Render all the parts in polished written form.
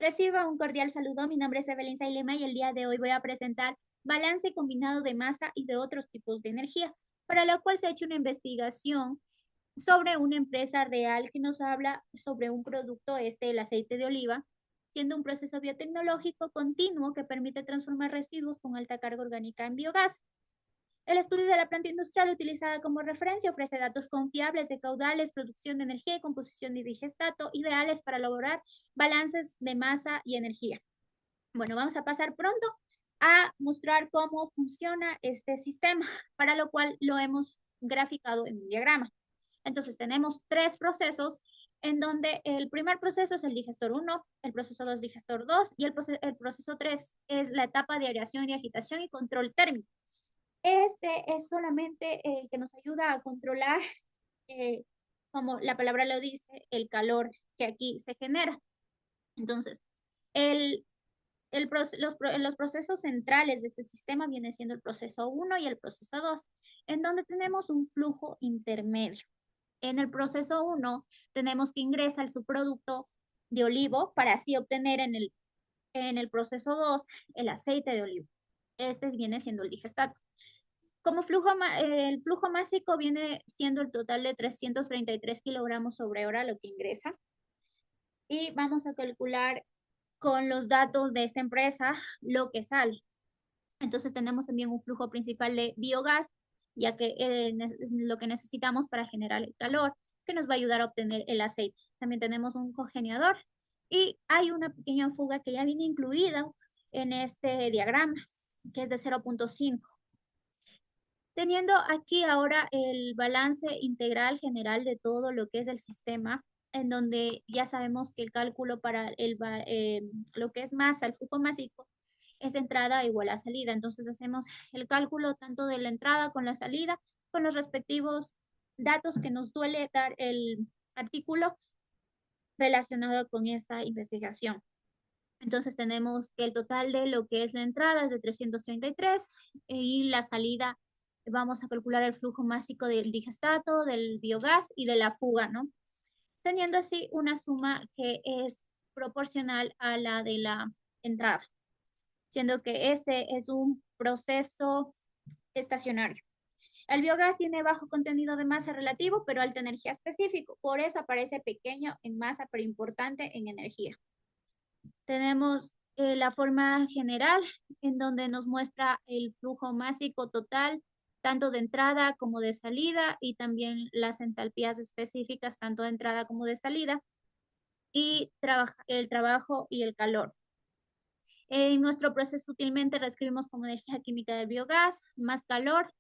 Reciba un cordial saludo. Mi nombre es Evelyn Sailema y el día de hoy voy a presentar balance combinado de masa y de otros tipos de energía, para lo cual se ha hecho una investigación sobre una empresa real que nos habla sobre un producto, el aceite de oliva, siendo un proceso biotecnológico continuo que permite transformar residuos con alta carga orgánica en biogás. El estudio de la planta industrial utilizada como referencia ofrece datos confiables de caudales, producción de energía y composición de digestato, ideales para lograr balances de masa y energía. Bueno, vamos a pasar pronto a mostrar cómo funciona este sistema, para lo cual lo hemos graficado en un diagrama. Entonces tenemos tres procesos en donde el primer proceso es el digestor 1, el proceso 2 digestor 2 y el proceso 3 es la etapa de aireación y agitación y control térmico. Este es solamente el que nos ayuda a controlar, eh, como la palabra lo dice, el calor que aquí se genera. Entonces, el, los procesos centrales de este sistema viene siendo el proceso 1 y el proceso 2, en donde tenemos un flujo intermedio. En el proceso 1 tenemos que ingresa el subproducto de olivo para así obtener en el proceso 2 el aceite de olivo. Este viene siendo el digestato. Como flujo, el flujo másico viene siendo el total de 333 kilogramos sobre hora lo que ingresa. Y vamos a calcular con los datos de esta empresa lo que sale. Entonces tenemos también un flujo principal de biogás, ya que es lo que necesitamos para generar el calor, que nos va a ayudar a obtener el aceite. También tenemos un cogenerador y hay una pequeña fuga que ya viene incluida en este diagrama, que es de 0.5. Teniendo aquí ahora el balance integral general de todo lo que es el sistema, en donde ya sabemos que el cálculo para lo que es masa, el flujo másico, es entrada igual a salida. Entonces hacemos el cálculo tanto de la entrada con la salida, con los respectivos datos que nos suele dar el artículo relacionado con esta investigación. Entonces tenemos que el total de lo que es la entrada es de 333 y la salida vamos a calcular el flujo másico del digestato, del biogás y de la fuga, ¿no? Teniendo así una suma que es proporcional a la de la entrada, siendo que este es un proceso estacionario. El biogás tiene bajo contenido de masa relativo, pero alta energía específico. Por eso aparece pequeño en masa, pero importante en energía. Tenemos la forma general, en donde nos muestra el flujo másico total, tanto de entrada como de salida, y también las entalpías específicas, tanto de entrada como de salida, y el trabajo y el calor. En nuestro proceso útilmente reescribimos como energía química del biogás, más calor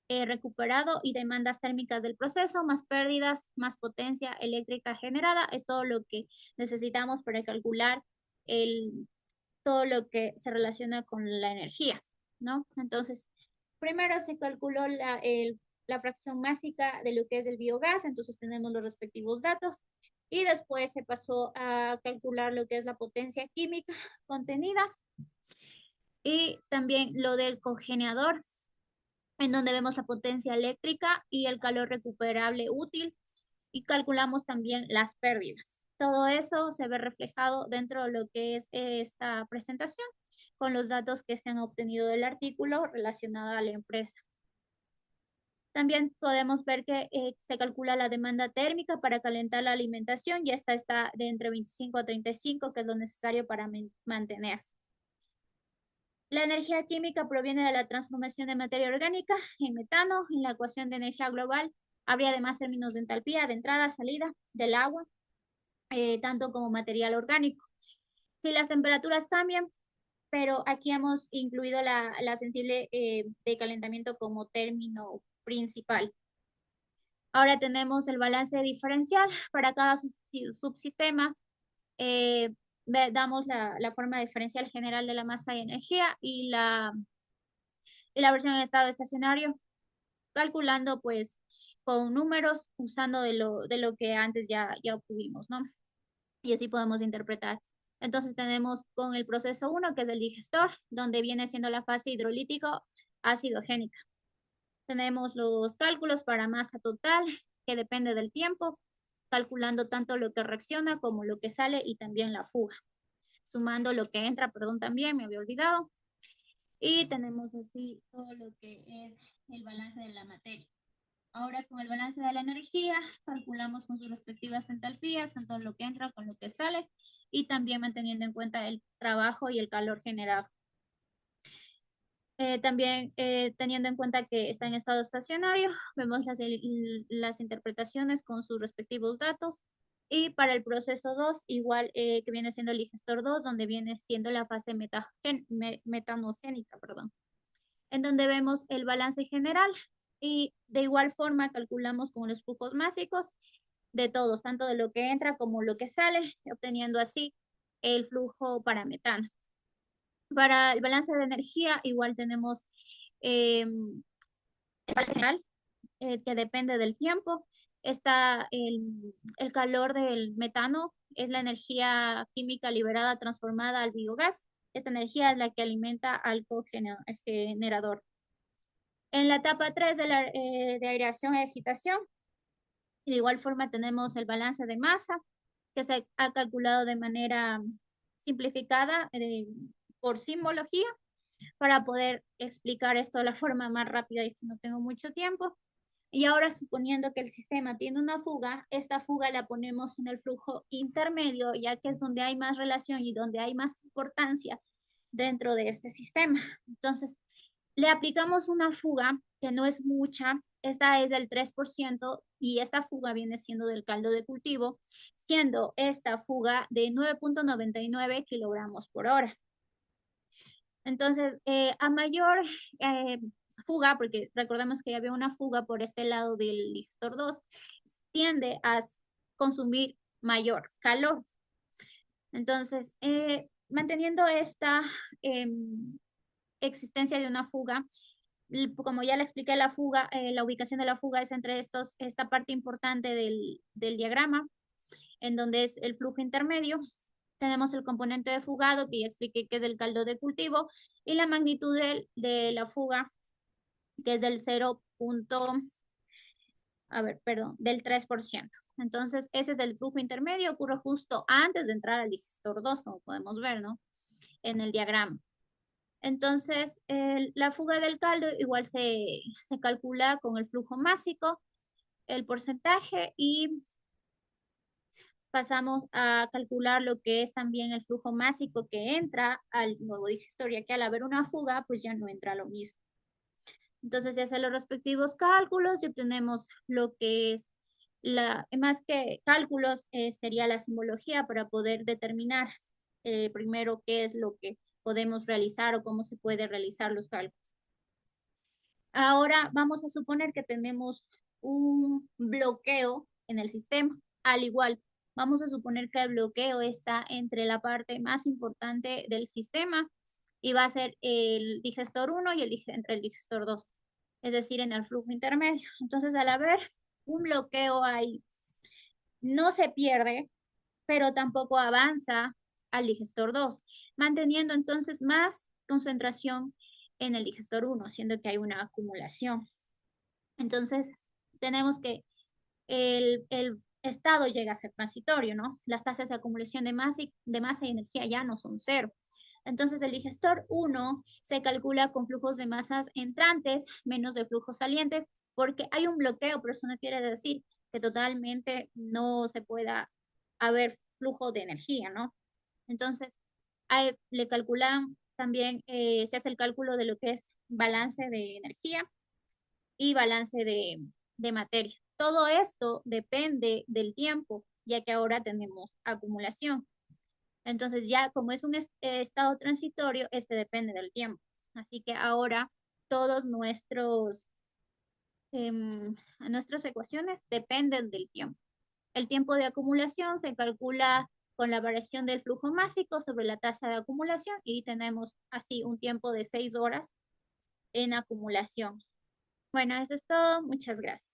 recuperado y demandas térmicas del proceso, más pérdidas, más potencia eléctrica generada. Es todo lo que necesitamos para calcular el todo lo que se relaciona con la energía, ¿no? Entonces, primero se calculó la fracción másica de lo que es el biogás, entonces tenemos los respectivos datos, y después se pasó a calcular lo que es la potencia química contenida y también lo del cogenerador, en donde vemos la potencia eléctrica y el calor recuperable útil, y calculamos también las pérdidas. Todo eso se ve reflejado dentro de lo que es esta presentación con los datos que se han obtenido del artículo relacionado a la empresa. También podemos ver que se calcula la demanda térmica para calentar la alimentación y esta está de entre 25 a 35, que es lo necesario para mantener. La energía química proviene de la transformación de materia orgánica en metano. En la ecuación de energía global habría además términos de entalpía, de entrada, salida del agua, tanto como material orgánico. Si las temperaturas cambian, pero aquí hemos incluido la sensible de calentamiento como término principal. Ahora tenemos el balance diferencial para cada subsistema. Eh, damos la forma diferencial general de la masa y energía y la versión en estado estacionario, calculando pues con números, usando de lo que antes ya obtuvimos, ¿no? Y así podemos interpretar. Entonces tenemos con el proceso 1, que es el digestor, donde viene siendo la fase hidrolítico acidogénica. Tenemos los cálculos para masa total, que depende del tiempo, calculando tanto lo que reacciona como lo que sale y también la fuga. sumando lo que entra, perdón, también me había olvidado. Y tenemos así todo lo que es el balance de la materia. Ahora con el balance de la energía, calculamos con sus respectivas entalpías, tanto lo que entra con lo que sale, y también manteniendo en cuenta el trabajo y el calor generado. También teniendo en cuenta que está en estado estacionario, vemos las interpretaciones con sus respectivos datos. Y para el proceso 2, igual que viene siendo el digestor 2, donde viene siendo la fase metanogénica, perdón, en donde vemos el balance general y de igual forma calculamos con los flujos másicos de todos, tanto de lo que entra como lo que sale, obteniendo así el flujo para metano. Para el balance de energía, igual tenemos el balance general, que depende del tiempo. Está el calor del metano, es la energía química liberada transformada al biogás. Esta energía es la que alimenta al cogenerador. En la etapa 3 de aireación y agitación, de igual forma tenemos el balance de masa, que se ha calculado de manera simplificada por simbología, para poder explicar esto de la forma más rápida y que no tengo mucho tiempo. Y ahora suponiendo que el sistema tiene una fuga, esta fuga la ponemos en el flujo intermedio, ya que es donde hay más relación y donde hay más importancia dentro de este sistema. Entonces, le aplicamos una fuga que no es mucha, esta es del 3% y esta fuga viene siendo del caldo de cultivo, siendo esta fuga de 9.99 kilogramos por hora. Entonces, a mayor fuga, porque recordemos que ya había una fuga por este lado del digestor 2, tiende a consumir mayor calor. Entonces, manteniendo esta existencia de una fuga, como ya le expliqué, la fuga, la ubicación de la fuga es entre esta parte importante del diagrama, en donde es el flujo intermedio. Tenemos el componente de fugado, que ya expliqué que es el caldo de cultivo, y la magnitud de la fuga, que es del 0. A ver, perdón, del 3%. Entonces, ese es el flujo intermedio, ocurre justo antes de entrar al digestor 2, como podemos ver, ¿no? En el diagrama. Entonces, la fuga del caldo igual se calcula con el flujo másico, el porcentaje, y pasamos a calcular lo que es también el flujo másico que entra al nuevo digestor, ya que al haber una fuga, pues ya no entra lo mismo. Entonces se hacen los respectivos cálculos y obtenemos lo que es más que cálculos, sería la simbología para poder determinar primero qué es lo que podemos realizar o cómo se puede realizar los cálculos. Ahora vamos a suponer que tenemos un bloqueo en el sistema. Al igual, vamos a suponer que el bloqueo está entre la parte más importante del sistema y va a ser el digestor 1 y entre el digestor 2, es decir, en el flujo intermedio. Entonces, al haber un bloqueo ahí, no se pierde, pero tampoco avanza al digestor 2, manteniendo entonces más concentración en el digestor 1, siendo que hay una acumulación. Entonces, tenemos que el estado llega a ser transitorio, ¿no? Las tasas de acumulación de masa y energía ya no son cero. Entonces, el digestor 1 se calcula con flujos de masas entrantes menos de flujos salientes, porque hay un bloqueo, pero eso no quiere decir que totalmente no se pueda haber flujo de energía, ¿no? Entonces, le calculan también, se hace el cálculo de lo que es balance de energía y balance de materia. Todo esto depende del tiempo, ya que ahora tenemos acumulación. Entonces ya como es un estado transitorio, este depende del tiempo. Así que ahora todos nuestras ecuaciones dependen del tiempo. El tiempo de acumulación se calcula con la variación del flujo másico sobre la tasa de acumulación y tenemos así un tiempo de 6 horas en acumulación. Bueno, eso es todo. Muchas gracias.